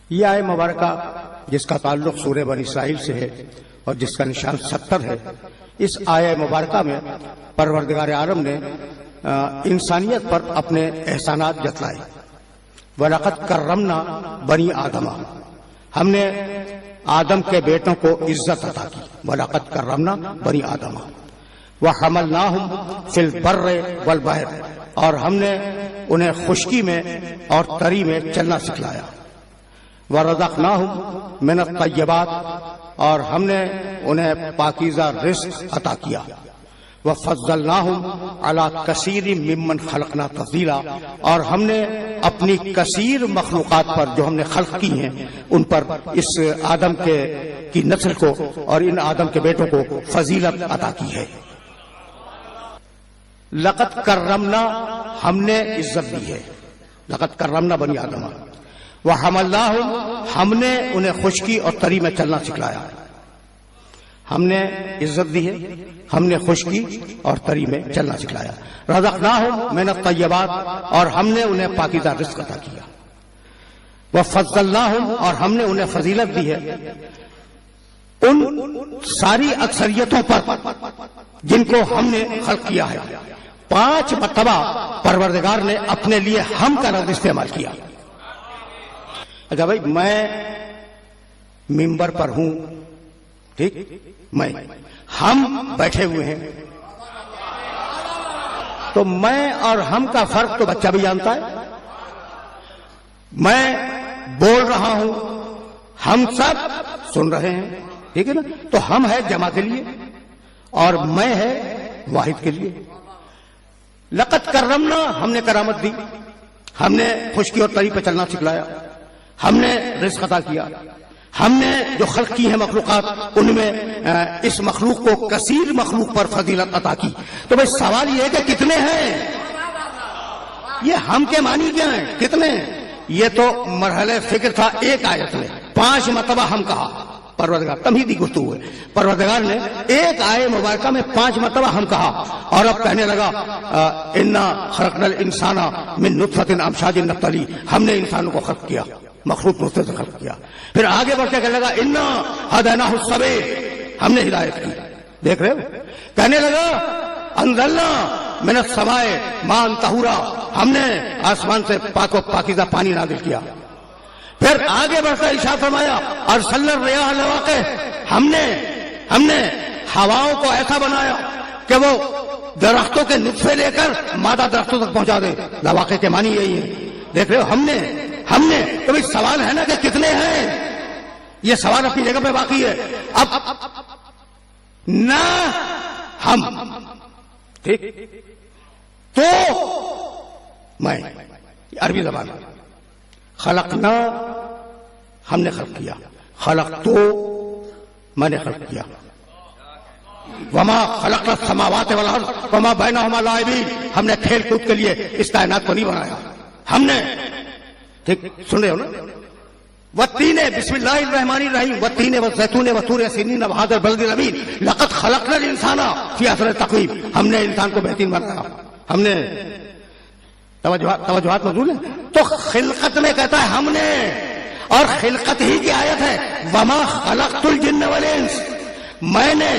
یہ آیت مبارکہ جس کا تعلق سورہ بنی اسرائیل سے ہے اور جس کا نشان 70 ہے، اس آیت مبارکہ میں پروردگار عالم نے انسانیت پر اپنے احسانات جتلائے۔ وَلَقَدْ كَرَّمْنَا بَنِي آدَمَ، ہم نے آدم کے بیٹوں کو عزت عطا کی۔ وَلَقَدْ كَرَّمْنَا بَنِي آدَمَ وَحَمَلْنَاهُمْ فِي الْبَرِّ وَالْبَحْرِ، اور ہم نے انہیں خشکی میں اور تری میں چلنا سکھلایا۔ وَرَزَقْنَاهُمْ مِنَ الطَّيِّبَاتِ، اور ہم نے انہیں پاکیزہ رزق عطا کیا۔ وَفَضَّلْنَاهُمْ عَلَى كَثِيرٍ مِّمَّنْ خَلَقْنَا تَفْضِيلًا، اور ہم نے اپنی کثیر مخلوقات پر جو ہم نے خلق کی ہیں ان پر اس آدم کی نسل کو اور ان آدم کے بیٹوں کو فضیلت عطا کی ہے۔ لقد کرمنا، ہم نے عزت دی ہے۔ لقد کرمنا بنی آدم وحملناہم، ہم نے انہیں خشکی اور تری میں چلنا سکھلایا۔ ہم نے عزت دی ہے، ہم نے خشکی اور تری میں چلنا سکھلایا۔ رزقناہم من الطیبات، اور ہم نے انہیں پاکیزہ رزق عطا کیا۔ وفضلناہم، اور ہم نے انہیں فضیلت دی ہے ان ساری اکثریتوں پر جن کو ہم نے خلق کیا ہے۔ 5 مرتبہ پروردگار نے اپنے لیے ہم کا لفظ استعمال کیا۔ اچھا بھائی، میں ممبر پر ہوں، ٹھیک، میں، ہم بیٹھے ہوئے ہیں، تو میں اور ہم کا فرق تو بچہ بھی جانتا ہے۔ میں بول رہا ہوں، ہم سب سن رہے ہیں، ٹھیک ہے نا؟ تو ہم ہے جمع کے لیے اور میں ہے واحد کے لیے۔ لقد کرمنا، ہم نے کرامت دی، ہم نے خشکی اور تری پہ چلنا سکھلایا، ہم نے رزق عطا کیا، ہم نے جو خلق کی ہے مخلوقات ان میں اس مخلوق کو کثیر مخلوق پر فضیلت عطا کی۔ تو بھئی سوال یہ ہے کہ کتنے ہیں؟ یہ ہم کے معنی کیا ہیں؟ کتنے؟ یہ تو مرحلہ فکر تھا ایک آیت میں 5 مرتبہ ہم کہا پروردگار، تمہیدی گفتگو ہے، پروردگار نے ایک آیت مبارکہ میں 5 مرتبہ ہم کہا، اور اب کہنے لگا انا خلقنا الانسان من نطفۃ امشاج نبتلی، ہم نے انسانوں کو خلق کیا، مخلوق نطفے سے خلق کیا۔ پھر آگے بڑھ کے کہنے لگا انا ہدیناہ السبیل، ہم نے ہدایت کی، دیکھ رہے ہو؟ کہنے لگا انزلنا من السماء ماء طہورا، ہم نے آسمان سے پاک و پاکیزہ پانی نازل کیا۔ پھر آگے بڑھ کر ارشاد فرمایا ارسلنا الرياح لواقح، ہم نے ہواؤں کو ایسا بنایا کہ وہ درختوں کے نطفے لے کر مادہ درختوں تک پہنچا دے۔ لواقح کے معنی یہی ہے، دیکھ رہے ہو؟ ہم نے تو بھئی سوال ہے نا کہ کتنے ہیں؟ یہ سوال اپنی جگہ پہ باقی ہے۔ اب نہ ہم، ٹھیک، تو میں، عربی زبان، خلقنا ہم نے خلق کیا، خلق تو میں نے خلق کیا، وما خلقنا السماوات والارض وما بینہما لاعبین، ہم نے کھیل کود کے لیے اس کائنات کو نہیں بنایا، ہم نے، ٹھیک، سن رہے ہو نا؟ والتین، بسم اللہ الرحمن الرحیم، والتین والزیتون وطور سینین وہذا البلد الامین، لقد خلقنا الانسان فی احسن تقویم، ہم نے انسان کو بہترین بنایا، ہم نے، توجہات موجود ہیں؟ تو خلقت میں کہتا ہے ہم نے، اور خلقت ہی کی آیت ہے وما خلقت الجن والانس، میں نے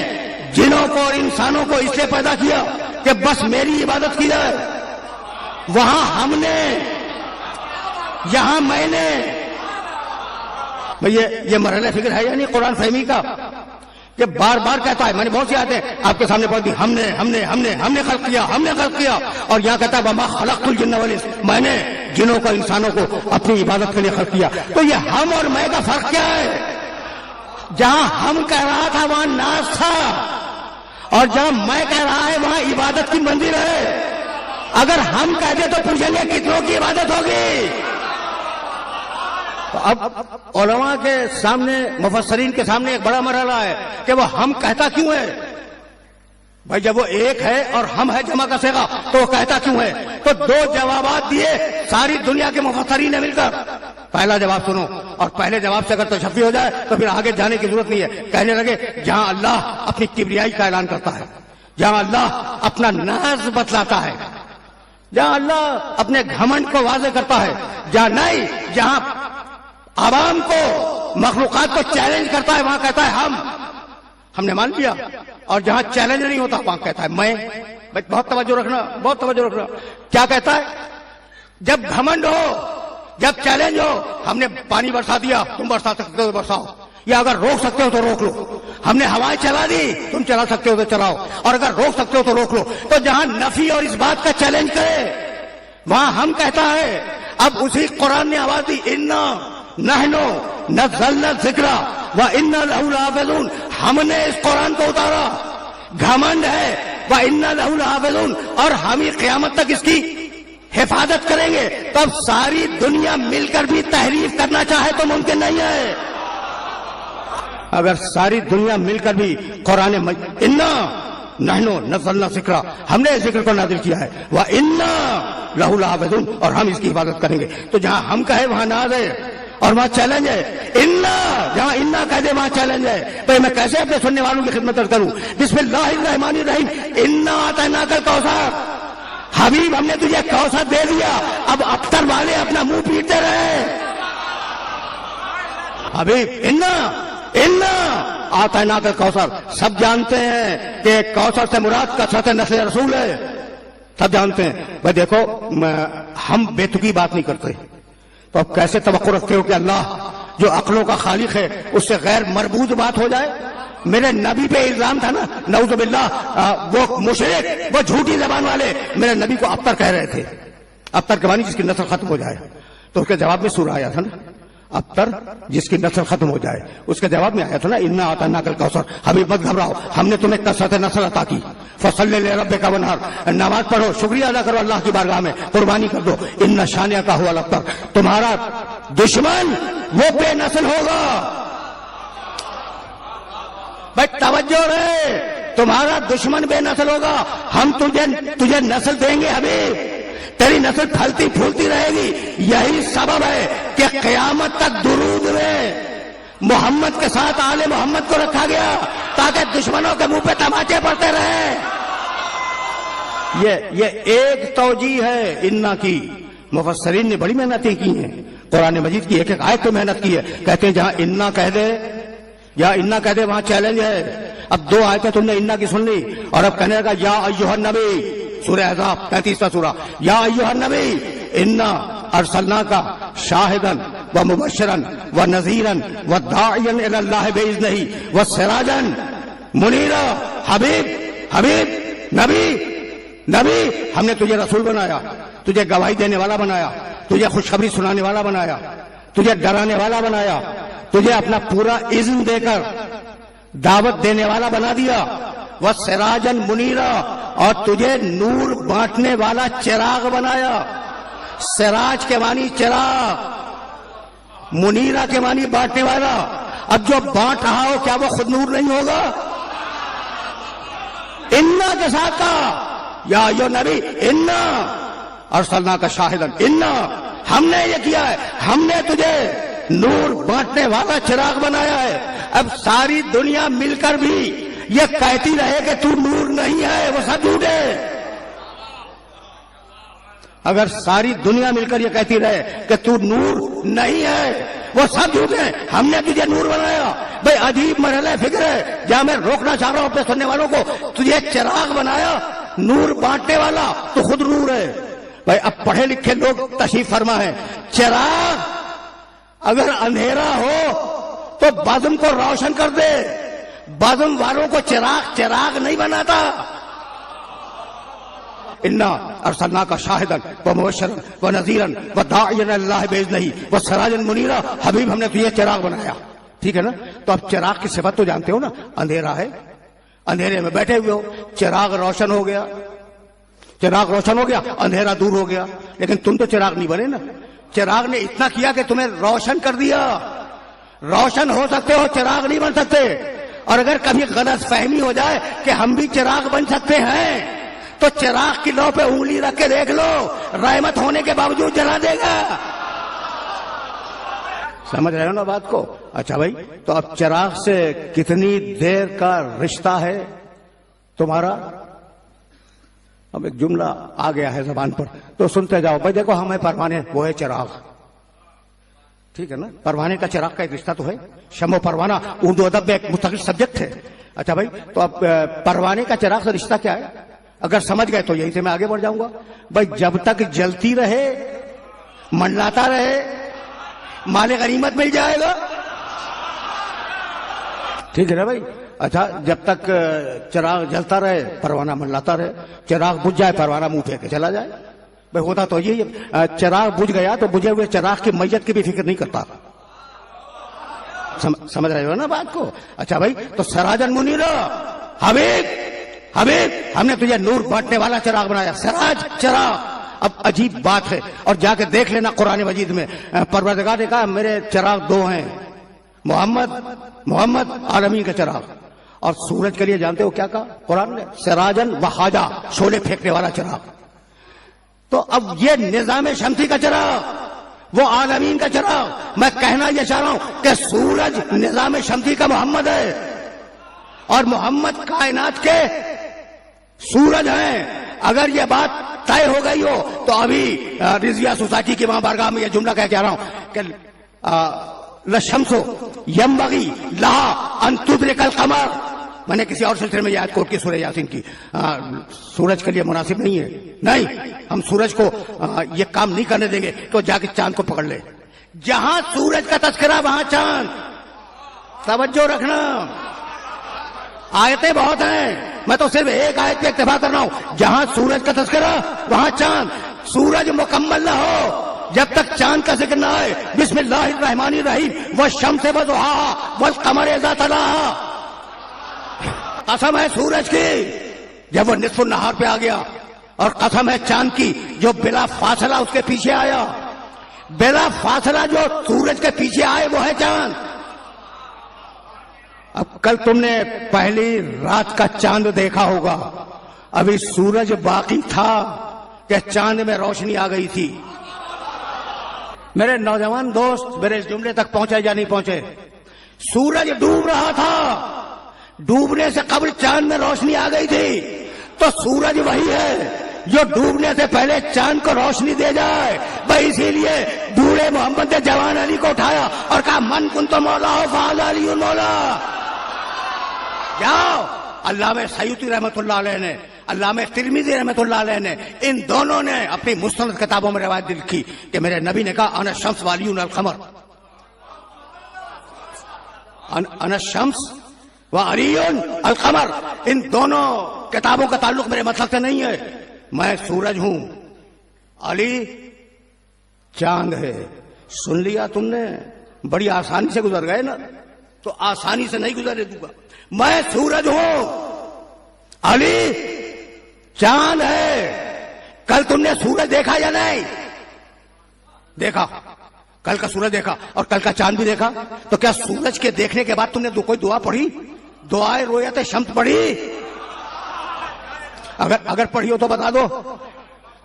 جنوں کو اور انسانوں کو اس لیے پیدا کیا کہ بس میری عبادت کی جائے۔ وہاں ہم نے، یہاں میں نے۔ یہ مرحلہ فکر ہے یعنی قرآن فہمی کا، کہ بار بار کہتا ہے، میں نے بہت سی آیتیں آپ کے سامنے پڑھ دی، ہم نے خلق کیا، اور یہاں کہتا ہے وما خلقت الجن والانس، میں نے جنوں کو انسانوں کو اپنی عبادت کے لیے خلق کیا۔ تو یہ ہم اور میں کا فرق کیا ہے؟ جہاں ہم کہہ رہا تھا وہاں ناز تھا، اور جہاں میں کہہ رہا ہے وہاں عبادت کی منزل ہے۔ اگر ہم کہہ دیں تو پوچھیں گے کتنوں کی عبادت ہوگی؟ تو اب علماء کے سامنے، مفسرین کے سامنے ایک بڑا مرحلہ ہے کہ وہ ہم کہتا کیوں ہے؟ بھائی جب وہ ایک ہے اور ہم ہے جمع کا صیغہ تو وہ کہتا کیوں ہے؟ تو 2 جوابات دیے ساری دنیا کے مفسرین نے مل کر۔ پہلا جواب سنو، اور پہلے جواب سے اگر تشفی ہو جائے تو پھر آگے جانے کی ضرورت نہیں ہے۔ کہنے لگے جہاں اللہ اپنی کبریائی کا اعلان کرتا ہے، جہاں اللہ اپنا ناز بتلاتا ہے، جہاں اللہ اپنے گھمنڈ کو واضح کرتا ہے، جہاں نہیں، جہاں عوام کو مخلوقات کو چیلنج کرتا ہے وہاں کہتا ہے ہم نے مان لیا، اور جہاں چیلنج نہیں ہوتا وہاں کہتا ہے میں۔ بہت توجہ رکھنا، بہت توجہ رکھنا۔ کیا کہتا ہے؟ جب گھمنڈ ہو، جب چیلنج ہو، ہم نے پانی برسا دیا، تم برسا سکتے ہو برساؤ، یا اگر روک سکتے ہو تو روک لو، ہم نے ہوائیں چلا دی، تم چلا سکتے ہو تو چلاؤ، اور اگر روک سکتے ہو تو روک لو۔ تو جہاں نفی اور اس بات کا چیلنج کرے وہاں ہم کہتا ہے۔ اب اسی قرآن نے آواز دی، انا نحن نزلنا الذکر وانا لہ لحافظون، ہم نے اس قرآن کو اتارا، گھمنڈ ہے، وانا لہ لحافظون، اور ہم ہی قیامت تک اس کی حفاظت کریں گے۔ تو اب ساری دنیا مل کر بھی تحریف کرنا چاہے تو ممکن نہیں ہے۔ اگر ساری دنیا مل کر بھی قرآن انا نحن نزلنا الذکر، ہم نے اس ذکر کو نازل کیا ہے، وانا لہ لحافظون، اور ہم اس کی حفاظت کریں گے۔ تو جہاں ہم کہے وہاں ناز ہے اور وہاں چیلنج ہے۔ انا، جہاں انا کہہ دے وہاں چیلنج ہے۔ بھئی میں کیسے اپنے سننے والوں کی خدمت کروں؟ بسم اللہ الرحمن الرحیم، انا اعطیناک الکوثر، حبیب ہم نے تجھے کوثر دے دیا۔ اب ابتر والے اپنا منہ پیٹتے رہے۔ حبیب انا اعطیناک الکوثر، سب جانتے ہیں کہ کوثر سے مراد کثرت نسل رسول ہے، سب جانتے ہیں۔ بھئی دیکھو ہم بے تکی بات نہیں کرتے، تو اب کیسے توقع رکھتے ہو کہ اللہ جو عقلوں کا خالق ہے اس سے غیر مربوط بات ہو جائے؟ میرے نبی پہ الزام تھا نا، نعوذ باللہ، وہ مشرک، وہ جھوٹی زبان والے میرے نبی کو ابتر کہہ رہے تھے، ابتر کے معنی جس کی نسل ختم ہو جائے۔ تو اس کے جواب میں سورہ آیا تھا نا، ابتر جس کی نسل ختم ہو جائے، اس کے جواب میں آیا تھا نا انا اعطیناک الکوثر، حبیب مت گھبراؤ، ہم نے تمہیں کثرت نسل عطا کی، فصلی لربک وانحر، نماز پڑھو، شکریہ ادا کرو اللہ کی بارگاہ میں، قربانی کر دو، ان شانئک ھو الابتر، تمہارا دشمن وہ بے نسل ہوگا۔ بھائی توجہ رہے، تمہارا دشمن بے نسل ہوگا، ہم تجھے نسل دیں گے حبیب، تیری نسل پھلتی پھولتی رہے گی۔ یہی سبب ہے کہ قیامت تک درود میں محمد کے ساتھ آل محمد کو رکھا گیا تاکہ دشمنوں کے منہ پہ تماچے پڑتے رہے۔ یہ ایک توجیہ ہے انا کی، مفسرین نے بڑی محنتیں کی ہیں، قرآن مجید کی ایک ایک آیت پہ محنت کی ہے۔ کہتے ہیں جہاں انا کہہ دے یا انا کہہ دے وہاں چیلنج ہے۔ اب دو آیتیں تم نے انا کی سن لی، اور اب کہنے لگا یا ایھا النبی، سورہ احزاب 35واں سورہ، یا ایھا النبی انا ارسلناک شاہدا ومبشرا ونذیرا وداعیا الی اللہ باذنہ وسراجا منیرا۔ حبیب نبی، ہم نے تجھے رسول بنایا، تجھے گواہی دینے والا بنایا، تجھے خوشخبری سنانے والا بنایا، تجھے ڈرانے والا بنایا، تجھے اپنا پورا اذن دے کر دعوت دینے والا بنا دیا، وسراجا منیرا، اور تجھے نور بانٹنے والا چراغ بنایا۔ سراج کے معنی چراغ، منیرا کے معنی بانٹنے والا۔ اب جو بانٹ رہا ہو کیا وہ خود نور نہیں ہوگا؟ انا کے ساتھ کہا یا ایھا نبی انا ارسلناک شاہدا، انا ہم نے یہ کیا ہے، ہم نے تجھے نور بانٹنے والا چراغ بنایا ہے۔ اب ساری دنیا مل کر بھی یہ کہتی رہے کہ تو نور نہیں ہے، وہ سب جھوٹ ہے۔ اگر ساری دنیا مل کر یہ کہتی رہے کہ تو نور نہیں ہے، وہ سب جھوٹ ہے، ہم نے تجھے نور بنایا۔ بھئی عجیب مرحلہ فکر ہے، جہاں میں روکنا چاہ رہا ہوں اپنے سننے والوں کو، تجھے چراغ بنایا نور بانٹنے والا، تو خود نور ہے۔ بھئی اب پڑھے لکھے لوگ تشریف فرما ہے، چراغ اگر اندھیرا ہو تو بزم کو روشن کر دے، بزم والوں کو چراغ نہیں بناتا۔ انا ارسلناک شاہدا ومبشرا ونذیرا وداعیا الی اللہ باذنہ وسراجا منیرا۔ حبیب ہم نے تجھے چراغ بنایا، ٹھیک ہے نا؟ تو اب چراغ کی صفت تو جانتے ہو نا، اندھیرا ہے، اندھیرے میں بیٹھے ہوئے ہو، چراغ روشن ہو گیا، اندھیرا دور ہو گیا، لیکن تم تو چراغ نہیں بنے نا۔ چراغ نے اتنا کیا کہ تمہیں روشن کر دیا، روشن ہو سکتے ہو، چراغ نہیں بن سکتے۔ اور اگر کبھی غلط فہمی ہو جائے کہ ہم بھی چراغ بن سکتے ہیں تو چراغ کی لو پہ انگلی رکھ کے دیکھ لو، رحمت ہونے کے باوجود جلا دے گا۔ سمجھ رہے ہو نا بات کو؟ اچھا بھائی، تو اب چراغ سے کتنی دیر کا رشتہ ہے تمہارا؟ اب ایک جملہ آ گیا ہے زبان پر تو سنتے جاؤ۔ بھائی دیکھو ہمیں پروانے، وہ ہے چراغ، ٹھیک ہے نا. پروانے کا چراغ کا ایک رشتہ تو ہے. شمع و پروانہ اردو ادب میں ایک مستقل سبجیکٹ ہے. اچھا بھائی, تو اب پروانے کا چراغ سے رشتہ کیا ہے؟ اگر سمجھ گئے تو یہی سے میں آگے بڑھ جاؤں گا. بھائی جب تک جلتی رہے, منڈلاتا رہے, مال غنیمت مل جائے گا. ٹھیک ہے نا بھائی. اچھا, جب تک چراغ جلتا رہے پروانہ منڈلاتا رہے, چراغ بجھ جائے پروانہ منہ پھیر کے چلا جائے. بھائی ہوتا تو یہی ہے. چراغ بجھ گیا تو بجھے ہوئے چراغ کی میت کی بھی فکر نہیں کرتا. سمجھ رہے ہو نا بات کو؟ اچھا بھائی, تو سراجن منیرا, حبیب حبیب, ہم نے تجھے نور بانٹنے والا چراغ بنایا. سراج چراغ. اب عجیب بات ہے, اور جا کے دیکھ لینا قرآن مجید میں پروردگار نے کہا میرے چراغ دو ہیں, محمد عالمین کا چراغ. اور سورج کے لیے جانتے ہو کیا کہا قرآن نے؟ سراجن وحاجا, شعلے پھینکنے والا چراغ. تو اب یہ نظام شمسی کا چراغ, وہ عالمین کا چراغ. میں کہنا یہ چاہ رہا ہوں کہ سورج نظام شمسی کا محمد ہے, اور محمد کائنات کے سورج ہیں. اگر یہ بات طے ہو گئی ہو تو ابھی رضویہ سوسائٹی کی وہاں بارگاہ میں یہ جملہ کہہ رہا ہوں کہ لشمس ینبغی لہا ان تدرک القمر. میں نے کسی اور سلسلے میں یہ آیت کوٹ کی سورہ یاسین کی. سورج کے لیے مناسب نہیں ہے. نہیں, ہم سورج کو یہ کام نہیں کرنے دیں گے تو جا کے چاند کو پکڑ لے. جہاں سورج کا تذکرہ وہاں چاند. توجہ رکھنا, آیتیں بہت ہیں, میں تو صرف ایک آیت پہ اکتفا کر رہا ہوں. جہاں سورج کا تذکرہ وہاں چاند. سورج مکمل نہ ہو جب تک چاند کا ذکر نہ آئے. بسم اللہ الرحمن الرحیم والشمس وضحاها والقمر اذا تلاها. قسم ہے سورج کی جب وہ نصف النہار پہ آ گیا, اور قسم ہے چاند کی جو بلا فاصلہ اس کے پیچھے آیا. بلا فاصلہ جو سورج کے پیچھے آئے وہ ہے چاند. اب کل تم نے پہلی رات کا چاند دیکھا ہوگا, ابھی سورج باقی تھا کہ چاند میں روشنی آ گئی تھی. میرے نوجوان دوست میرے اس جملے تک پہنچے یا نہیں پہنچے؟ سورج ڈوب رہا تھا, ڈوبنے سے قبل چاند میں روشنی آ گئی تھی. تو سورج وہی ہے جو ڈوبنے سے پہلے چاند کو روشنی دے جائے. بھائی اسی لیے بوڑھے محمد نے جوان علی کو اٹھایا اور کہا من کنت مولا فعلی علی مولا. جاؤ. علامہ سیوطی رحمۃ اللہ علیہ نے, علامہ ترمذی رحمۃ اللہ علیہ نے, ان دونوں نے اپنی مستند کتابوں میں روایت لکھی کہ میرے نبی نے کہا انا الشمس وعلی القمر. انا الشمس وعلی القمر. ان دونوں کتابوں کا تعلق میرے مطلب سے نہیں ہے. میں سورج ہوں, علی چاند ہے. سن لیا تم نے؟ بڑی آسانی سے گزر گئے نا, تو آسانی سے نہیں گزرنے دوں گا. میں سورج ہوں, علی چاند ہے. کل تم نے سورج دیکھا یا نہیں دیکھا؟ کل کا سورج دیکھا اور کل کا چاند بھی دیکھا. تو کیا سورج کے دیکھنے کے بعد تم نے کوئی دعا پڑھی؟ دعائے رویت شمس پڑھی؟ اگر پڑھی ہو تو بتا دو.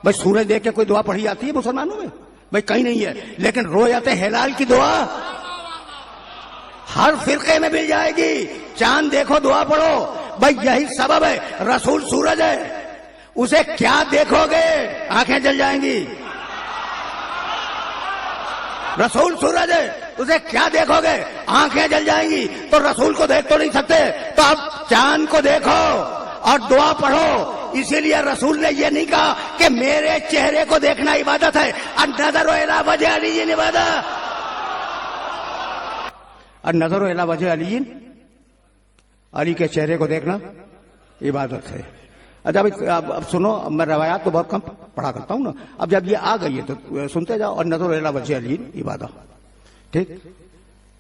بھائی سورج دیکھ کے کوئی دعا پڑھی جاتی ہے مسلمانوں میں؟ بھائی کہیں نہیں ہے. لیکن رویت ہلال کی دعا ہر فرقے میں مل جائے گی. چاند دیکھو دعا پڑھو. بھائی یہی سبب ہے. رسول سورج ہے, اسے کیا دیکھو گے آنکھیں جل جائیں گی. رسول سورج ہے, اسے کیا دیکھو گے آنکھیں جل جائیں گی. تو رسول کو دیکھ تو نہیں سکتے, تو اب چاند کو دیکھو اور دعا پڑھو. اسی لیے رسول نے یہ نہیں کہا کہ میرے چہرے کو دیکھنا عبادت ہے. النظر الی وجہ علی عبادت. النظر الی وجہ علی, علی کے چہرے کو دیکھنا عبادت ہے. اچھا اب سنو, میں روایات تو بہت کم پڑھا کرتا ہوں نا. اب جب یہ آ گئی ہے تو سنتے جاؤ. اور نظر الی وجہ علی عبادت, ٹھیک.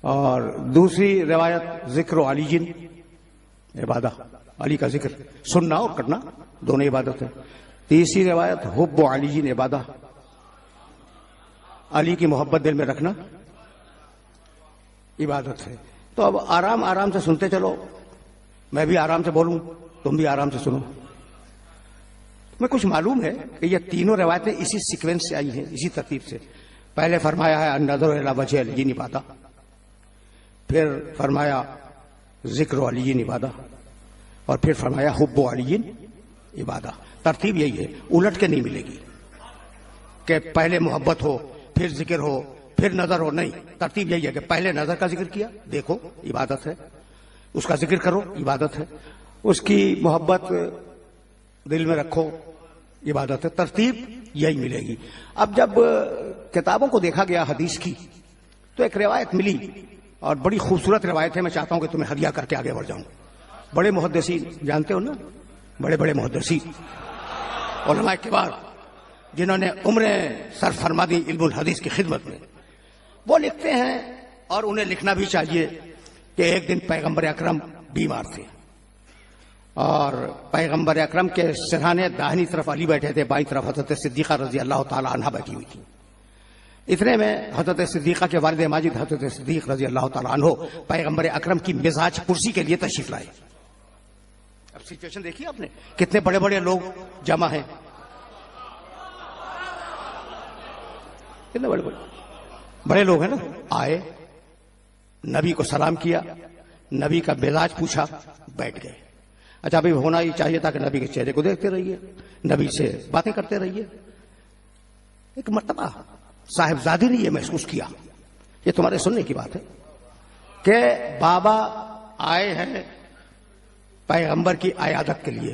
اور دوسری روایت ذکر علی عبادت, علی کا ذکر سننا اور کرنا دونوں عبادت ہے. تیسری روایت حب علی عبادت, علی کی محبت دل میں رکھنا عبادت ہے. تو اب آرام آرام سے سنتے چلو, میں بھی آرام سے بولوں, تم بھی آرام سے سنو. میں کچھ معلوم ہے کہ یہ تینوں روایتیں اسی سیکوینس سے آئی ہیں, اسی ترتیب سے. پہلے فرمایا ہے النظر الی وجہ علی عبادت, پھر فرمایا ذکر علی عبادت, اور پھر فرمایا حب علی عبادت. ترتیب یہی ہے, الٹ کے نہیں ملے گی کہ پہلے محبت ہو, پھر ذکر ہو, پھر نظر ہو. نہیں، ترتیب یہی ہے کہ پہلے نظر کا ذکر کیا، دیکھو عبادت ہے، اس کا ذکر کرو عبادت ہے، اس کی محبت دل میں رکھو عبادت ہے. ترتیب یہی ملے گی. اب جب کتابوں کو دیکھا گیا حدیث کی تو ایک روایت ملی، اور بڑی خوبصورت روایت ہے. میں چاہتا ہوں کہ تمہیں ہدیہ کر کے آگے بڑھ جاؤں. بڑے محدثین جانتے ہو نا، بڑے بڑے محدثین علماء کبار جنہوں نے عمریں صرف فرما دی علم الحدیث کی خدمت میں، وہ لکھتے ہیں، اور انہیں لکھنا بھی چاہیے، کہ ایک دن پیغمبر اکرم بیمار تھے، اور پیغمبر اکرم کے سرہانے داہنی طرف علی بیٹھے تھے، بائیں طرف حضرت صدیقہ رضی اللہ تعالی عنہا بیٹھی ہوئی تھی. اتنے میں حضرت صدیقہ کے والد ماجد حضرت صدیق رضی اللہ تعالی عنہ پیغمبر اکرم کی مزاج پرسی کے لیے تشریف لائے. اب سچویشن دیکھیے آپ نے، کتنے بڑے بڑے لوگ جمع ہیں، کتنے بڑے بڑے لوگ ہیں نا. آئے، نبی کو سلام کیا، نبی کا مزاج پوچھا، بیٹھ گئے. اچھا ابھی ہونا ہی چاہیے تھا کہ نبی کے چہرے کو دیکھتے رہیے، نبی سے باتیں کرتے رہیے. ایک مرتبہ صاحبزادی نے یہ محسوس کیا، یہ تمہارے سننے کی بات ہے، کہ بابا آئے ہیں پیغمبر کی عیادت کے لیے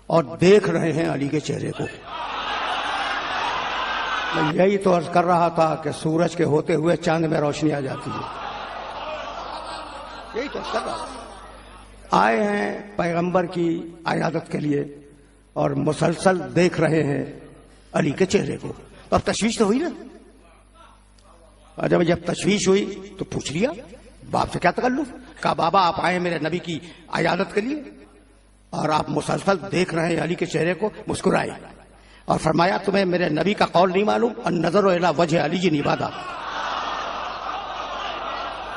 اور دیکھ رہے ہیں علی کے چہرے کو. میں یہی تو عرض کر رہا تھا کہ سورج کے ہوتے ہوئے چاند میں روشنی آ جاتی ہے. یہی تو عرض کر رہا تھا. آئے ہیں پیغمبر کی عیادت کے لیے اور مسلسل دیکھ رہے ہیں علی کے چہرے کو. اب تشویش تو ہوئی نا. جب تشویش ہوئی تو پوچھ لیا، باپ سے کیا تکلف؟ کہا بابا آپ آئے میرے نبی کی عیادت کے لیے اور آپ مسلسل دیکھ رہے ہیں علی کے چہرے کو. مسکرائے اور فرمایا تمہیں میرے نبی کا قول نہیں معلوم؟ النظر الی وجہ علی عبادہ.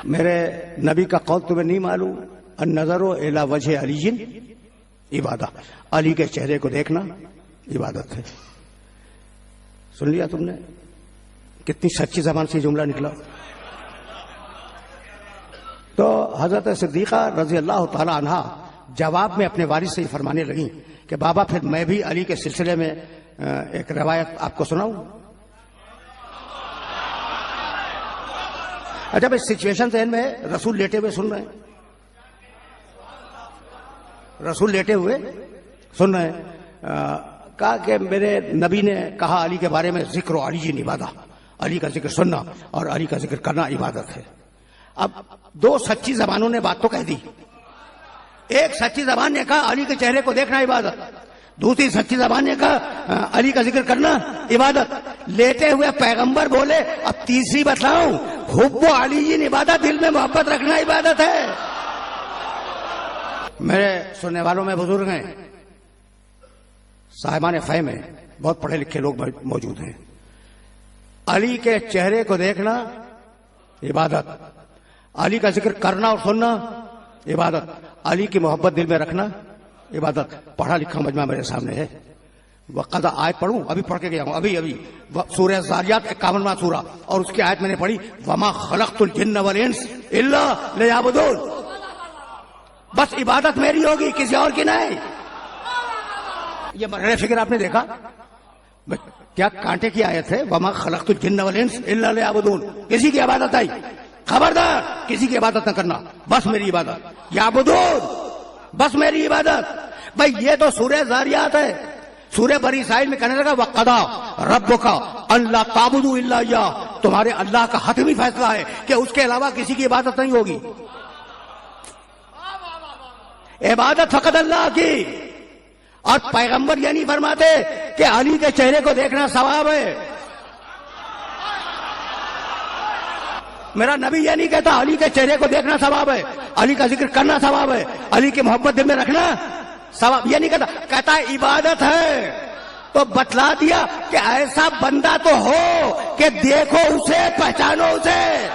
میرے نبی کا قول تمہیں نہیں معلوم؟ النظر الی وجہ علی عبادہ. علی کے چہرے کو دیکھنا عبادت ہے. سن لیا تم نے؟ کتنی سچی زبان سے جملہ نکلا. تو حضرت صدیقہ رضی اللہ تعالی عنہا جواب میں اپنے والد سے یہ فرمانے لگیں کہ بابا پھر میں بھی علی کے سلسلے میں ایک روایت آپ کو سناؤں. اچھا بھائی سچویشن ذہن میں ہے، رسول لیٹے ہوئے سن رہے ہیں، رسول لیٹے ہوئے سن رہے ہیں. کہا کہ میرے نبی نے کہا علی کے بارے میں ذکر و علی عبادہ، علی کا ذکر سننا اور علی کا ذکر کرنا عبادت ہے. اب دو سچی زبانوں نے بات تو کہہ دی. ایک سچی زبان نے کہا علی کے چہرے کو دیکھنا عبادت، دوسری سچی زبان نے کہا علی کا ذکر کرنا عبادت. لیتے ہوئے پیغمبر بولے اب تیسری بتلاؤں، حب علی عبادت، دل میں محبت رکھنا عبادت ہے. میرے سننے والوں میں بزرگ ہیں، صاحبان فہم ہیں، بہت پڑھے لکھے لوگ موجود ہیں. علی کے چہرے کو دیکھنا عبادت، علی کا ذکر کرنا اور سننا عبادت، علی کی محبت دل میں رکھنا عبادت. پڑھا لکھا مجمع میرے سامنے ہے. وقت آیت پڑھوں، ابھی پڑھ کے گیا ہوں، ابھی سورہ زاریات 51واں سورہ، اور اس کی آیت میں نے پڑھی وما خلقت الجن والانس الا لیعبدون. بس عبادت میری ہوگی، کسی اور کی نہیں. یہ مرحلہ فکر آپ نے دیکھا؟ کیا کانٹے کی آیت ہے، وما خلقت الجن والانس الا لیعبدون. کسی کی عبادت آئی، خبردار کسی کی عبادت نہ کرنا، بس میری عبادت. یعبدون، بس میری عبادت. بھائی یہ تو سورہ زاریات ہے. سورہ بنی اسرائیل میں کہنے لگا وقضا ربک الا تعبدوا الا اياه. تمہارے اللہ کا حتمی فیصلہ ہے کہ اس کے علاوہ کسی کی عبادت نہیں ہوگی. عبادت فقط اللہ کی. اور پیغمبر یہ نہیں فرماتے کہ علی کے چہرے کو دیکھنا ثواب ہے. میرا نبی یہ نہیں کہتا علی کے چہرے کو دیکھنا ثواب ہے، علی کا ذکر کرنا ثواب ہے، علی کی محبت دل میں رکھنا ثواب. یہ نہیں کہتا، کہتا ہے عبادت ہے. تو بتلا دیا کہ ایسا بندہ تو ہو کہ دیکھو اسے، پہچانو اسے.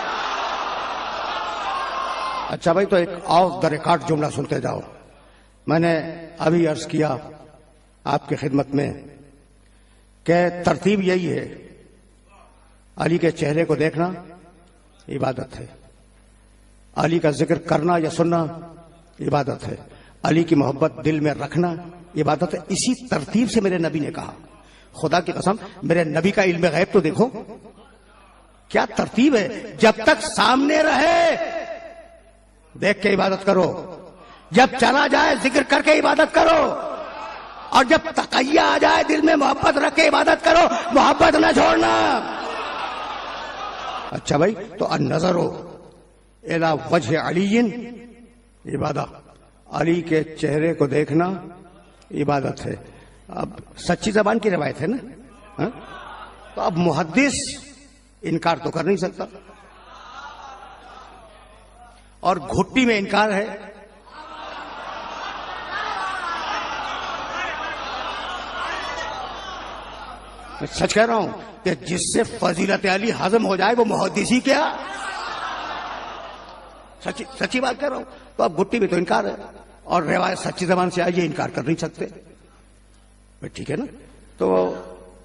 اچھا بھائی تو ایک آف دا ریکارڈ جملہ سنتے جاؤ. میں نے ابھی عرض کیا آپ کی خدمت میں کہ ترتیب یہی ہے، علی کے چہرے کو دیکھنا عبادت ہے، علی کا ذکر کرنا یا سننا عبادت ہے، علی کی محبت دل میں رکھنا عبادت ہے. اسی ترتیب سے میرے نبی نے کہا. خدا کی قسم میرے نبی کا علم غیب تو دیکھو. کیا ترتیب ہے؟ جب تک سامنے رہے دیکھ کے عبادت کرو، جب چلا جائے ذکر کر کے عبادت کرو، اور جب تقیہ آ جائے دل میں محبت رکھ کے عبادت کرو، محبت نہ چھوڑنا۔ اچھا بھائی، تو النظر الی وجہ علی عبادت، علی کے چہرے کو دیکھنا عبادت ہے۔ اب سچی زبان کی روایت ہے نا، تو اب محدث انکار تو کر نہیں سکتا، اور گھٹی میں انکار ہے۔ میں سچ کہہ رہا ہوں کہ جس سے فضیلت علی ہضم ہو جائے وہ محدث ہی کیا، سچی بات کر رہا ہوں۔ تو اب گھٹی میں تو انکار ہے، اور روایت سچی زبان سے آئی، یہ انکار کر نہیں سکتے، ٹھیک ہے نا۔ تو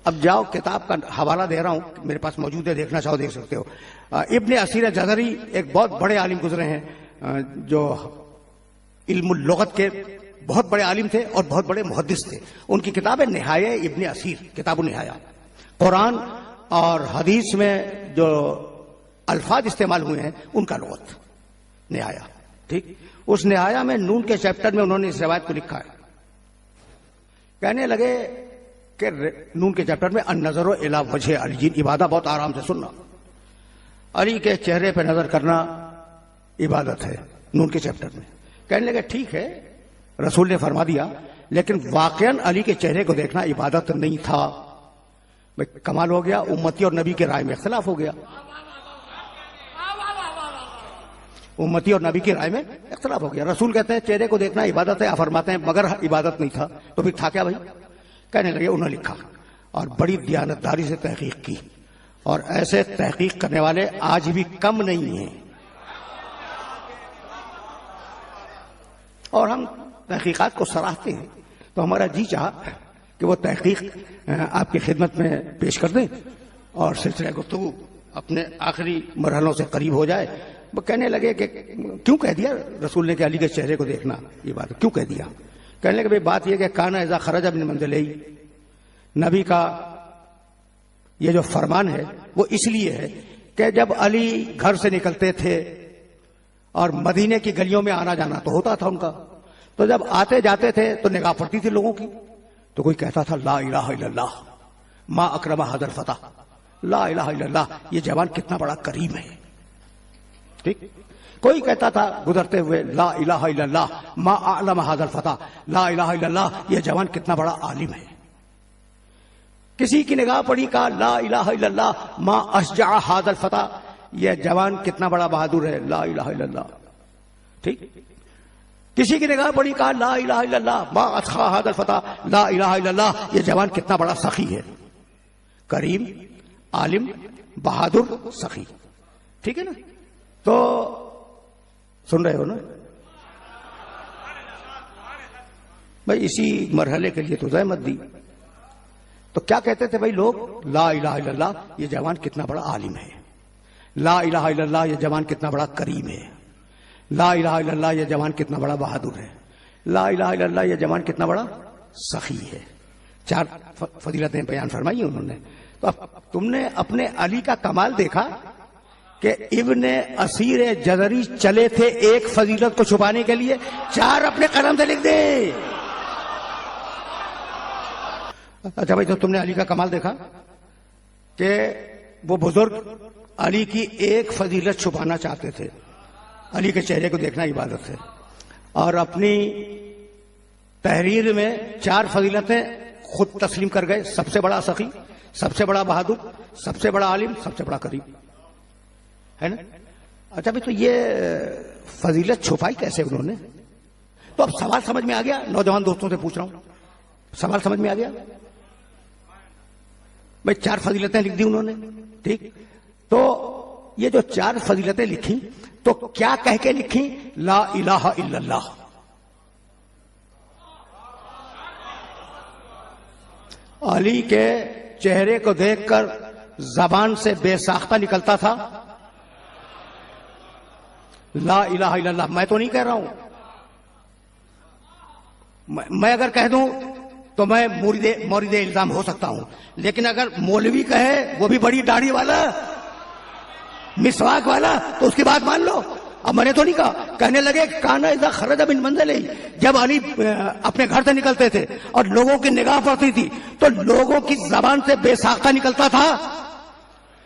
اب جاؤ، کتاب کا حوالہ دے رہا ہوں، میرے پاس موجود ہے، دیکھنا چاہو دیکھ سکتے ہو۔ ابن اسیر جزری ایک بہت بڑے عالم گزرے ہیں، جو علم اللغت کے بہت بڑے عالم تھے اور بہت بڑے محدث تھے۔ ان کی کتاب ہے نہایہ ابن اسیر، کتاب النہایہ۔ قرآن اور حدیث میں جو الفاظ استعمال ہوئے ہیں ان کا لغت نہایہ، ٹھیک۔ اس نہایہ میں نون کے چیپٹر میں انہوں نے اس روایت کو لکھا ہے۔ کہنے لگے کہ نون کے چیپٹر میں النظر الی وجہ علی عبادت، بہت آرام سے سننا، علی کے چہرے پہ نظر کرنا عبادت ہے، نون کے چیپٹر میں۔ کہنے لگے ٹھیک ہے، رسول نے فرما دیا، لیکن واقعاً علی کے چہرے کو دیکھنا عبادت نہیں تھا۔ بھئی کمال ہو گیا، امتی اور نبی کے رائے میں اختلاف ہو گیا، امتی اور نبی کی رائے میں اختلاف ہو گیا۔ رسول کہتے ہیں چہرے کو دیکھنا عبادت ہے، آپ فرماتے ہیں مگر عبادت نہیں تھا، تو پھر تھا کیا بھائی؟ کہنے لگے انہوں نے لکھا اور بڑی دیانتداری سے تحقیق کی، اور ایسے تحقیق کرنے والے آج بھی کم نہیں ہیں، اور ہم تحقیقات کو سراہتے ہیں، تو ہمارا جی چاہا کہ وہ تحقیق آپ کی خدمت میں پیش کر دیں اور سلسلہ گفتگو اپنے آخری مرحلوں سے قریب ہو جائے۔ وہ کہنے لگے کہ کیوں کہہ دیا رسول نے کہ علی کے چہرے کو دیکھنا یہ بات کیوں کہہ دیا؟ کہنے لگے بھئی بات یہ کہ کانا اذا خرج ابن منزلہی، نبی کا یہ جو فرمان ہے وہ اس لیے ہے کہ جب علی گھر سے نکلتے تھے اور مدینے کی گلیوں میں آنا جانا تو ہوتا تھا ان کا، تو جب آتے جاتے تھے تو نگاہ پڑتی تھی لوگوں کی، تو کوئی کہتا تھا لا الہ الا اللہ ما اکرم ھذا الفتى، لا الہ الا اللہ یہ جوان کتنا بڑا کریم ہے، ٹھیک۔ کوئی کہتا تھا گزرتے ہوئے لا الہ الا اللہ ما اعلم ھذا الفتى، لا الہ الا اللہ یہ جوان کتنا بڑا عالم ہے۔ کسی کی نگاہ پڑی کہا لا الہ الا اللہ ما اشجع ھذا الفتى، یہ جوان کتنا بڑا بہادر ہے، لا الہ الا اللہ، ٹھیک۔ کسی کی نگاہ پڑی کہا لا الہ الا اللہ ما اتقى ھذا الفتى، لا الہ الا اللہ یہ جوان کتنا بڑا سخی ہے، کریم، عالم، بہادر، سخی، ٹھیک ہے نا۔ تو سن رہے ہو نا بھائی، اسی مرحلے کے لیے تو زحمت دی۔ تو کیا کہتے تھے بھائی لوگ؟ لا الہ الا اللہ یہ جوان کتنا بڑا عالم ہے، لا الہ الا اللہ یہ جوان کتنا بڑا کریم ہے، لا الہ الا اللہ یہ جوان کتنا بڑا بہادر ہے، لا الہ الا اللہ یہ جوان کتنا بڑا سخی ہے۔ چار فضیلتیں بیان فرمائی انہوں نے۔ تو اب تم نے اپنے علی کا کمال دیکھا کہ ابن اسیر جزری چلے تھے ایک فضیلت کو چھپانے کے لیے، چار اپنے قلم سے لکھ دے۔ اچھا بھائی، تو تم نے علی کا کمال دیکھا کہ وہ بزرگ علی کی ایک فضیلت چھپانا چاہتے تھے، علی کے چہرے کو دیکھنا عبادت ہے، اور اپنی تحریر میں چار فضیلتیں خود تسلیم کر گئے، سب سے بڑا سخی، سب سے بڑا بہادر، سب سے بڑا عالم، سب سے بڑا کریم، ہے نا۔ اچھا بھائی، تو یہ فضیلت چھپائی کیسے انہوں نے؟ تو اب سوال سمجھ میں آ گیا، نوجوان دوستوں سے پوچھ رہا ہوں، سوال سمجھ میں آ گیا بھائی؟ چار فضیلتیں لکھ دی انہوں نے، ٹھیک۔ تو یہ جو چار فضیلتیں لکھی تو کیا کہہ کے لکھی؟ لا الہ الا اللہ۔ علی کے چہرے کو دیکھ کر زبان سے بے ساختہ نکلتا تھا لا الہ الا اللہ۔ میں تو نہیں کہہ رہا ہوں، میں اگر کہہ دوں تو میں مورد الزام ہو سکتا ہوں، لیکن اگر مولوی کہے، وہ بھی بڑی داڑھی والا، مسواک والا تو اس کی بات مان لو. اب میں نے تو نہیں کہا. کہنے لگے کانا اذا خرج من منزلہ، جب علی اپنے گھر سے نکلتے تھے اور لوگوں کی نگاہ پڑتی تھی تو لوگوں کی زبان سے بے ساختہ نکلتا تھا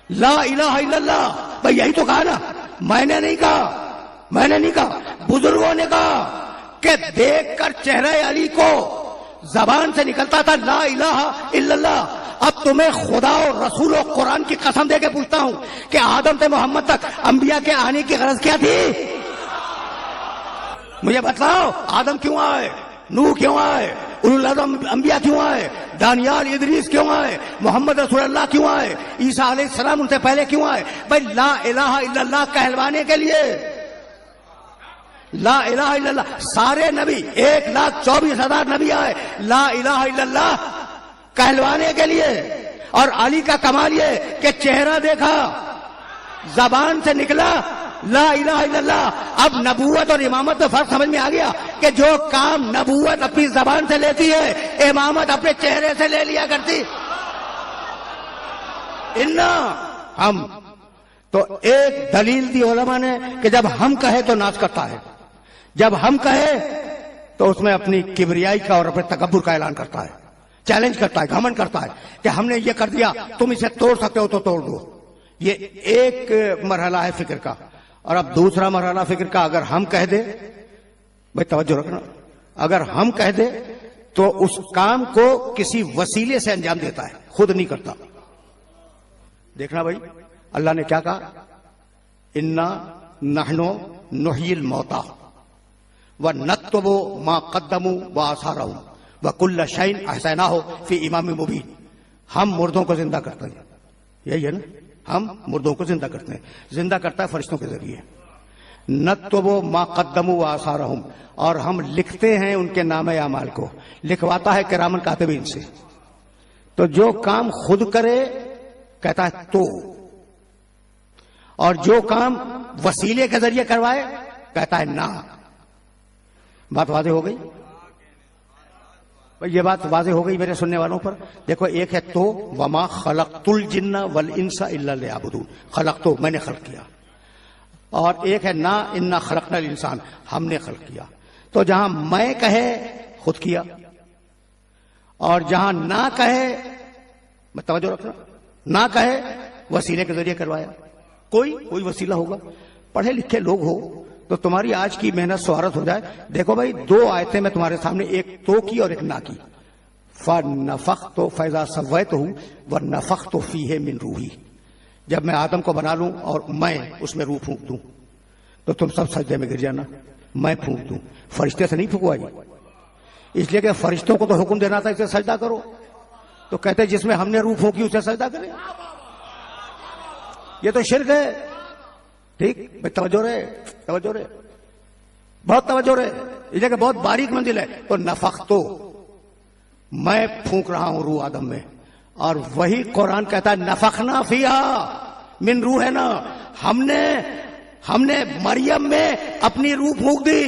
لا الہ الا اللہ. بھائی یہی تو کہا نا. میں نے نہیں کہا، بزرگوں نے کہا کہ دیکھ کر چہرہ علی کو زبان سے نکلتا تھا لا الہ الا اللہ. اب تمہیں خدا اور رسول و قرآن کی قسم دے کے پوچھتا ہوں کہ آدم سے محمد تک انبیاء کے آنے کی غرض کیا تھی؟ مجھے بتلاؤ. آدم کیوں آئے؟ نوح کیوں آئے؟ اولو العزم انبیاء کیوں آئے؟ دانیال ادریس کیوں آئے؟ محمد رسول اللہ کیوں آئے؟ عیسیٰ علیہ السلام ان سے پہلے کیوں آئے؟ بھائی لا الہ الا اللہ کہلوانے کے لیے. لا الہ الا اللہ. سارے نبی 1,24,000 نبی آئے لا الہ الا اللہ کہلوانے کے لیے. اور علی کا کمال یہ کہ چہرہ دیکھا، زبان سے نکلا لا الہ الا اللہ. اب نبوت اور امامت میں فرق سمجھ میں آ گیا کہ جو کام نبوت اپنی زبان سے لیتی ہے امامت اپنے چہرے سے لے لیا کرتی. ہم تو ایک دلیل دی علماء نے کہ جب ہم کہے تو ناز کرتا ہے، جب ہم کہے تو اس میں اپنی کبریائی کا اور اپنے تکبر کا اعلان کرتا ہے، چیلنج کرتا ہے، گھمنڈ کرتا ہے کہ ہم نے یہ کر دیا، تم اسے توڑ سکتے ہو تو توڑ دو. یہ ایک مرحلہ ہے فکر کا. اور اب دوسرا مرحلہ فکر کا، اگر ہم کہہ دے، بھائی توجہ رکھنا، اگر ہم کہہ دے تو اس کام کو کسی وسیلے سے انجام دیتا ہے، خود نہیں کرتا. دیکھنا بھائی اللہ نے کیا کہا، انا نحن نحیی الموتى ونکتب ما قدموا وآثارهم وکل شیء احصیناہ فی امام مبین. ہم مردوں کو زندہ کرتے ہیں، یہی ہے نا، ہم مردوں کو زندہ کرتے ہیں. زندہ کرتا ہے فرشتوں کے ذریعے. نکتب ما قدموا وآثارهم، اور ہم لکھتے ہیں ان کے نام اعمال کو، لکھواتا ہے کرامن کاتبین سے. تو جو کام خود کرے کہتا ہے تو، اور جو کام وسیلے کے ذریعے کروائے کہتا ہے نہ. بات واضح ہو گئی؟ یہ بات واضح ہو گئی میرے سننے والوں پر. دیکھو ایک ہے تو وما خلقت الجن والانس الا لیعبدون، خلق تو میں نے خلق کیا. اور ایک ہے نا انا خلقنا الانسان، ہم نے خلق کیا. تو جہاں میں کہے خود کیا، اور جہاں نہ کہے، توجہ رکھنا، نہ کہے وسیلے کے ذریعے کروایا. کوئی وسیلہ ہوگا. پڑھے لکھے لوگ ہو تو تمہاری آج کی محنت سہارت ہو جائے. دیکھو بھائی 2 آیتیں میں تمہارے سامنے، ایک تو کی اور ایک نہ کی. فَنَفَخْتُ فَإِذَا سَوَّيْتُهُ وَنَفَخْتُ فِيهِ مِن رُوحِي. جب میں آدم کو بنا لوں اور میں اس میں روح پھونک دوں تو تم سب سجدے میں گر جانا. میں پھونک دوں، فرشتے سے نہیں پھونکوائی. اس لیے کہ فرشتوں کو تو حکم دینا تھا اسے سجدہ کرو، تو کہتے جس میں ہم نے روح پھونکی اسے سجدہ کرے. یہ تو شرک ہے. ٹھیک بھائی، توجہ رہے، بہت توجہ رہے. اس لیے کہ بہت باریک منزل ہے. تو نفختو، میں پھونک رہا ہوں روح آدم میں. اور وہی قرآن کہتا ہے نفخنا فیہا من روحنا، ہم نے مریم میں اپنی روح پھونک دی.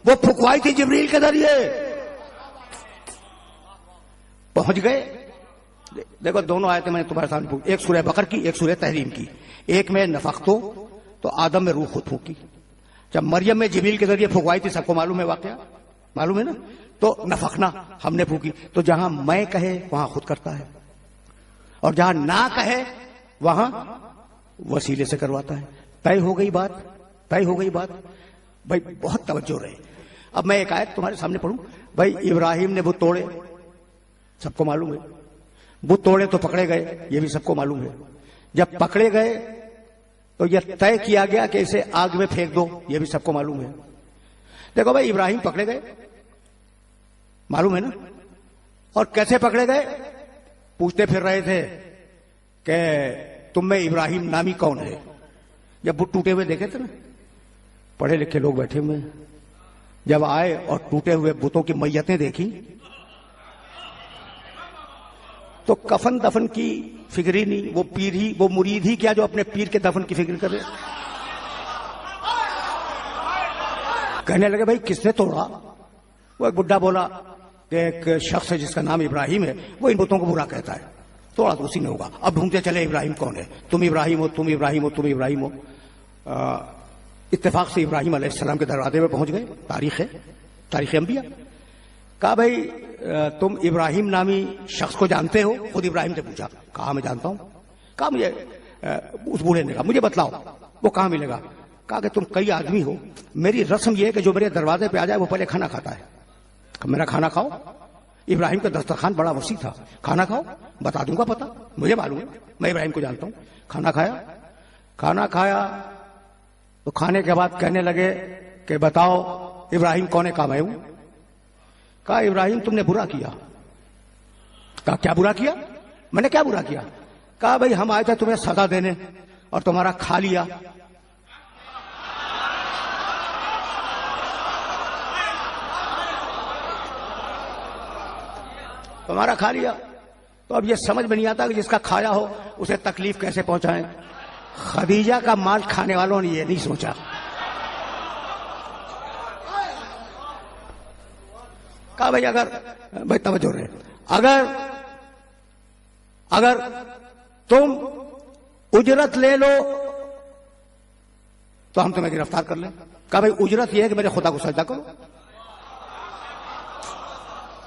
وہ پھونکوائی تھی جبریل کے ذریعے. پہنچ گئے. دیکھو دونوں آیتیں میں نے تمہارے سامنے پھونک، ایک سورہ بقر کی، ایک سورہ تحریم کی. ایک میں نفختو تو آدم میں روح خود پھونکی. جب مریم میں جبریل کے ذریعے پھونکوائی تھی، سب کو معلوم ہے واقعہ، معلوم ہے نا. تو نفخنا ہم نے پھونکی. تو جہاں میں کہے وہاں خود کرتا ہے، اور جہاں نہ کہے وہاں وسیلے سے کرواتا ہے. طے ہو گئی بات. بھائی بہت توجہ رہے. اب میں ایک آیت تمہارے سامنے پڑھوں. بھائی ابراہیم نے بت توڑے، سب کو معلوم ہے. بت توڑے تو پکڑے گئے، یہ بھی سب کو معلوم ہے. جب پکڑے گئے تو یہ طے کیا گیا کہ اسے آگ میں پھینک دو، یہ بھی سب کو معلوم ہے. دیکھو بھائی ابراہیم پکڑے گئے، معلوم ہے نا. اور کیسے پکڑے گئے؟ پوچھتے پھر رہے تھے کہ تم میں ابراہیم نامی کون ہے. جب بت ٹوٹے ہوئے دیکھے تھے نا، پڑھے لکھے لوگ بیٹھے ہوئے، جب آئے اور ٹوٹے ہوئے بتوں کی میتیں دیکھی تو کفن دفن کی فکر ہی نہیں. وہ پیر ہی، وہ مرید ہی کیا جو اپنے پیر کے دفن کی فکر کرے. کہنے لگے بھائی کس نے توڑا؟ وہ ایک بڈھا بولا کہ ایک شخص ہے جس کا نام ابراہیم ہے، وہ ان بتوں کو برا کہتا ہے. تھوڑا تو اسی میں ہوگا. اب ڈھونڈتے چلے ابراہیم کون ہے, تم ابراہیم ہو, تم ابراہیم ہو, تم ابراہیم ہو. اتفاق سے ابراہیم علیہ السلام کے دروازے میں پہنچ گئے. تاریخ ہے, تاریخ انبیاء. کہا بھائی تم ابراہیم نامی شخص کو جانتے ہو؟ خود ابراہیم سے پوچھا. کہا میں جانتا ہوں. کہا مجھے, اس بوڑھے نے کہا مجھے بتلاؤ وہ کہاں ملے گا. کہا کہ تم کئی آدمی ہو, میری رسم یہ ہے کہ جو میرے دروازے پہ آ جائے وہ پہلے کھانا کھاتا ہے. میرا کھانا کھاؤ. ابراہیم کا دسترخوان بڑا وسیع تھا. کھانا کھاؤ, بتا دوں گا پتہ, مجھے معلوم ہے, میں ابراہیم کو جانتا ہوں. کھانا کھایا تو کھانے کے بعد کہنے لگے کہ بتاؤ ابراہیم کون ہے. کہا میں ہوں. کہا ابراہیم تم نے برا کیا. کہا کیا برا کیا؟ میں نے کیا برا کیا؟ کہا بھائی ہم آئے تھے تمہیں سزا دینے اور تمہارا کھا لیا. تمہارا کھا لیا تو اب یہ سمجھ میں نہیں آتا کہ جس کا کھایا ہو اسے تکلیف کیسے پہنچائیں. خدیجہ کا مال کھانے والوں نے یہ نہیں سوچا. کہا بھائی اگر, بھائی توجہ رہے, اگر تم اجرت لے لو تو ہم تمہیں گرفتار کر لیں. کہا بھائی اجرت یہ ہے کہ میرے خدا کو سجدہ کرو.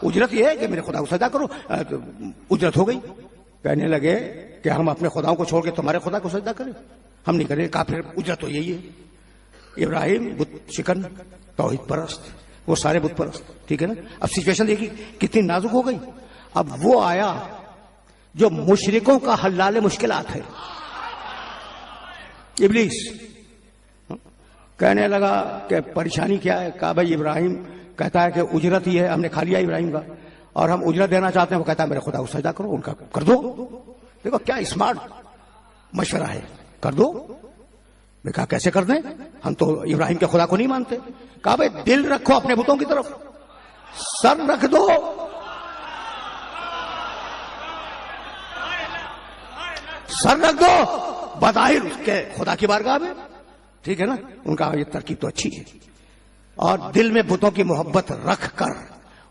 اجرت یہ ہے کہ میرے خدا کو سجدہ کرو. اجرت ہو گئی. کہنے لگے کہ ہم اپنے خداؤں کو چھوڑ کے تمہارے خدا کو سجدہ کریں. ہم نہیں کریں. کہا پھر اجرت تو یہی ہے. ابراہیم بت شکن, توحید پرست, وہ سارے بت پرست. ٹھیک ہے نا. اب سچویشن دیکھی کتنی نازک ہو گئی. اب وہ آیا جو مشرکوں کا حلال مشکلات ہے, ابلیس. کہنے لگا کہ پریشانی کیا ہے. کہا بھائی ابراہیم کہتا ہے کہ اجرت ہی ہے, ہم نے کھا لیا ابراہیم کا, اور ہم اجرت دینا چاہتے ہیں. وہ کہتا ہے میرے خدا کو سجدہ کرو, ان کا کر دو. دیکھو کیا اسمارٹ مشورہ ہے, کر دو. میں کہا کیسے کر دیں, ہم تو ابراہیم کے خدا کو نہیں مانتے. کہا بھائی دل رکھو اپنے بتوں کی طرف, سر رکھ دو. سر رکھ دو بظاہر اس کے خدا کی بارگاہ میں. ٹھیک ہے نا. ان کا یہ ترکیب تو اچھی ہے. اور دل میں بتوں کی محبت رکھ کر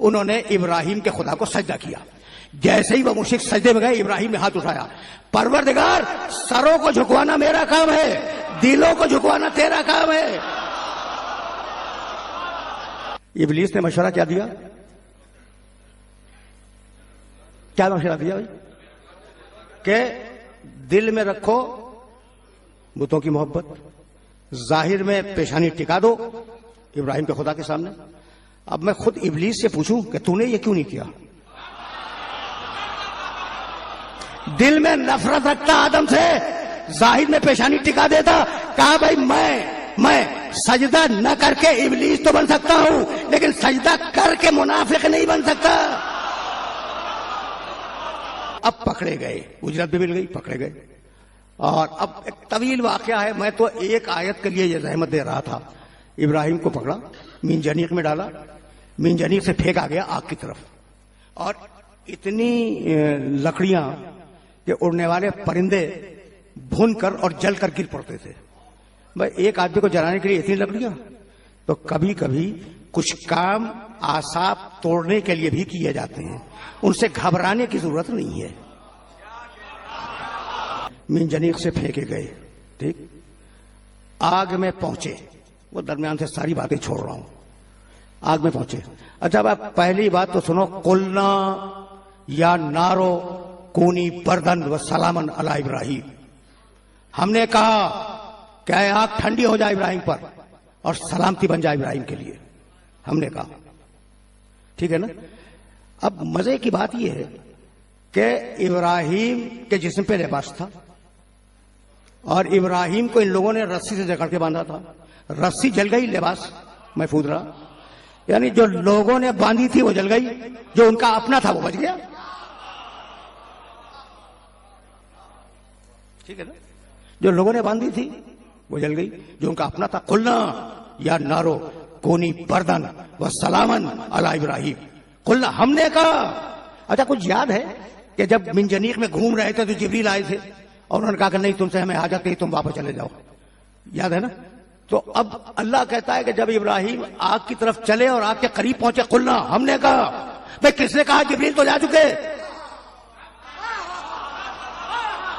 انہوں نے ابراہیم کے خدا کو سجدہ کیا. جیسے ہی وہ مشرک سجدے میں گئے, ابراہیم نے ہاتھ اٹھایا. پروردگار سروں کو جھکوانا میرا کام ہے, دلوں کو جھکوانا تیرا کام ہے. ابلیس نے مشورہ کیا دیا؟ کیا مشورہ دیا بھائی؟ کہ دل میں رکھو بتوں کی محبت, ظاہر میں پیشانی ٹکا دو ابراہیم کے خدا کے سامنے. اب میں خود ابلیس سے پوچھوں کہ تو نے یہ کیوں نہیں کیا؟ دل میں نفرت رکھتا آدم سے, ظاہر میں پیشانی ٹکا دیتا. کہا بھائی میں سجدہ نہ کر کے ابلیس تو بن سکتا ہوں, لیکن سجدہ کر کے منافق نہیں بن سکتا. اب پکڑے گئے, اجرت بھی مل گئی, پکڑے گئے. اور اب ایک طویل واقعہ ہے, میں تو ایک آیت کے لیے یہ زحمت دے رہا تھا. ابراہیم کو پکڑا, مین جنیق میں ڈالا, مین جنیق سے پھینکا گیا آگ کی طرف, اور اتنی لکڑیاں کہ اڑنے والے پرندے بھون کر اور جل کر گر پڑتے تھے. بھائی ایک آدمی کو جلانے کے لیے اتنی لکڑیاں. تو کبھی کبھی کچھ کام اعصاب توڑنے کے لیے بھی کیے جاتے ہیں, ان سے گھبرانے کی ضرورت نہیں ہے. مین جنیق سے پھینکے گئے, ٹھیک, آگ میں پہنچے. وہ درمیان سے ساری باتیں چھوڑ رہا ہوں. آگ میں پہنچے. اچھا بات پہلی بات تو سنو, قلنا یا نارو کونی بردن و سلامن علی ابراہیم. ہم نے کہا کہ اے آگ ٹھنڈی ہو جائے ابراہیم پر اور سلامتی بن جائے ابراہیم کے لیے. ہم نے کہا ٹھیک ہے نا. اب مزے کی بات یہ ہے کہ ابراہیم کے جسم پہ لباس تھا, اور ابراہیم کو ان لوگوں نے رسی سے جکڑ کے باندھا تھا. رسی جل گئی, لباس محفوظ رہا. یعنی جو لوگوں نے باندھی تھی وہ جل گئی, جو ان کا اپنا تھا وہ بچ گیا. ٹھیک ہے نا. جو لوگوں نے باندھی تھی وہ جل گئی, جو ان کا اپنا تھا. قلنا یا نارو کونی بردن و سلامن علی ابراہیم. قلنا, ہم نے کہا. اچھا کچھ یاد ہے کہ جب منجنیق میں گھوم رہے تھے تو جبریل آئے تھے اور انہوں نے کہا کہ نہیں تم سے ہمیں حاجت نہیں, تم واپس چلے جاؤ. یاد ہے نا. تو اب اللہ کہتا ہے کہ جب ابراہیم آگ کی طرف چلے اور آگ کے قریب پہنچے, قلنا, ہم نے کہا. بھائی کس نے کہا؟ جبریل تو جا چکے.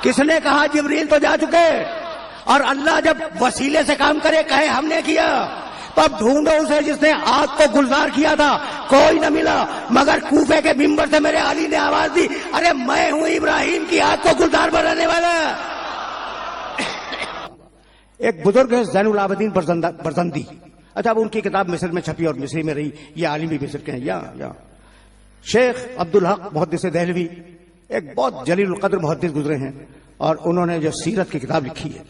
کس نے کہا؟ جبریل تو جا چکے. اور اللہ جب وسیلے سے کام کرے کہے ہم نے کیا، تب ڈھونڈو اسے جس نے آگ کو گلزار کیا تھا. کوئی نہ ملا، مگر کوفے کے ممبر سے میرے علی نے آواز دی، ارے میں ہوں ابراہیم کی آگ کو گلزار بنانے والا. ایک بزرگ ہے زین العابدین برزندی. اچھا، اب ان کی کتاب مصر میں چھپی اور مصری میں رہی. یہ عالم بھی مصر کے ہیں. یا شیخ عبدالحق محدث دہلوی ایک بہت جلیل القدر محدث گزرے ہیں، اور انہوں نے جو سیرت کی کتاب لکھی ہے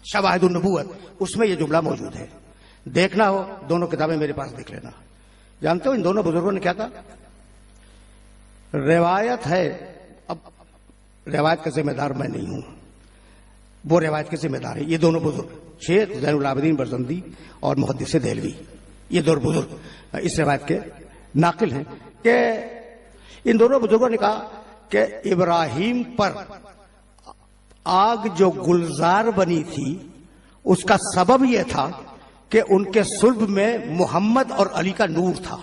شواہد النبوت، اس میں یہ جملہ موجود ہے. دیکھنا ہو دونوں کتابیں میرے پاس دیکھ لینا. جانتے ہو ان دونوں بزرگوں نے کیا کہا؟ روایت ہے، اب روایت کا ذمہ دار میں نہیں ہوں، وہ روایت کے ذمہ دار ہے یہ دونوں بزرگ، شیخ زین العابدین برزندی اور محدث دہلوی. یہ دو بزرگ اس روایت کے ناقل ہیں کہ ان دونوں بزرگوں نے کہا کہ ابراہیم پر آگ جو گلزار بنی تھی اس کا سبب یہ تھا کہ ان کے صلب میں محمد اور علی کا نور تھا.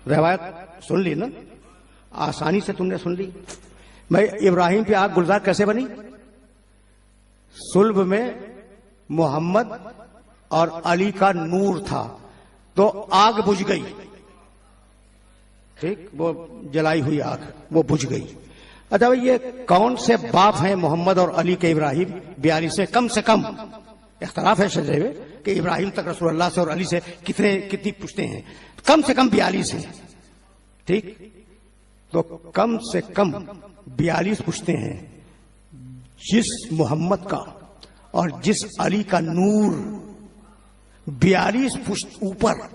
روایت سن لی نا، آسانی سے تم نے سن لی. میں ابراہیم پہ آگ گلزار کیسے بنی؟ صلب میں محمد اور علی کا نور تھا تو آگ بجھ گئی. ٹھیک، وہ جلائی ہوئی آگ وہ بجھ گئی. اچھا بھائی، یہ کون سے باپ ہیں محمد اور علی کے ابراہیم؟ 42 کم سے کم اختلاف ہے شجرے میں کہ ابراہیم تک رسول اللہ سے اور علی سے کتنی پوچھتے ہیں. کم سے کم 42 ہیں. ٹھیک، تو کم سے کم 42 پوچھتے ہیں. جس محمد کا اور جس علی کا نور 42 پشت اوپر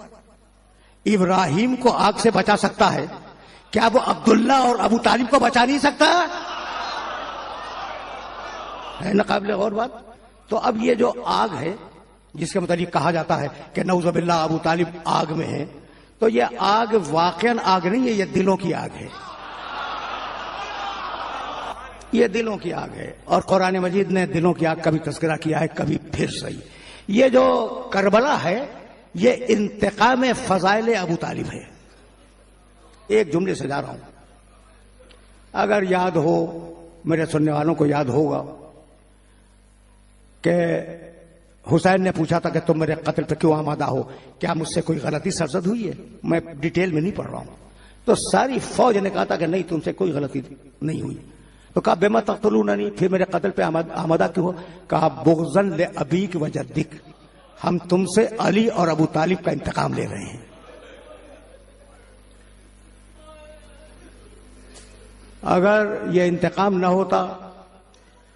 ابراہیم کو آگ سے بچا سکتا ہے، کیا وہ عبداللہ اور ابو طالب کو بچا نہیں سکتا؟ ہے نا قابل غور بات. تو اب یہ جو آگ ہے جس کے متعلق کہا جاتا ہے کہ نعوذ باللہ ابو طالب آگ میں ہے، تو یہ آگ واقعاً آگ نہیں ہے، یہ دلوں کی آگ ہے. یہ دلوں کی آگ ہے، اور قرآن مجید نے دلوں کی آگ کا بھی تذکرہ کیا ہے. کبھی پھر صحیح، یہ جو کربلا ہے یہ انتقام فضائل ابو طالب ہے. ایک جملے سے جا رہا ہوں، اگر یاد ہو، میرے سننے والوں کو یاد ہوگا کہ حسین نے پوچھا تھا کہ تم میرے قتل پہ کیوں آمادہ ہو، کیا مجھ سے کوئی غلطی سرزد ہوئی ہے؟ میں ڈیٹیل میں نہیں پڑھ رہا ہوں. تو ساری فوج نے کہا تھا کہ نہیں، تم سے کوئی غلطی نہیں ہوئی. تو کہا بما تقتلوننی، پھر میرے قتل پہ آمادہ کیوں ہو؟ کہا بغضاً لابیک و جدک، ہم تم سے علی اور ابو طالب کا انتقام لے رہے ہیں. اگر یہ انتقام نہ ہوتا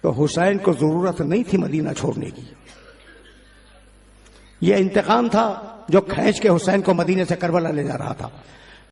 تو حسین کو ضرورت نہیں تھی مدینہ چھوڑنے کی. یہ انتقام تھا جو کھینچ کے حسین کو مدینے سے کربلا لے جا رہا تھا.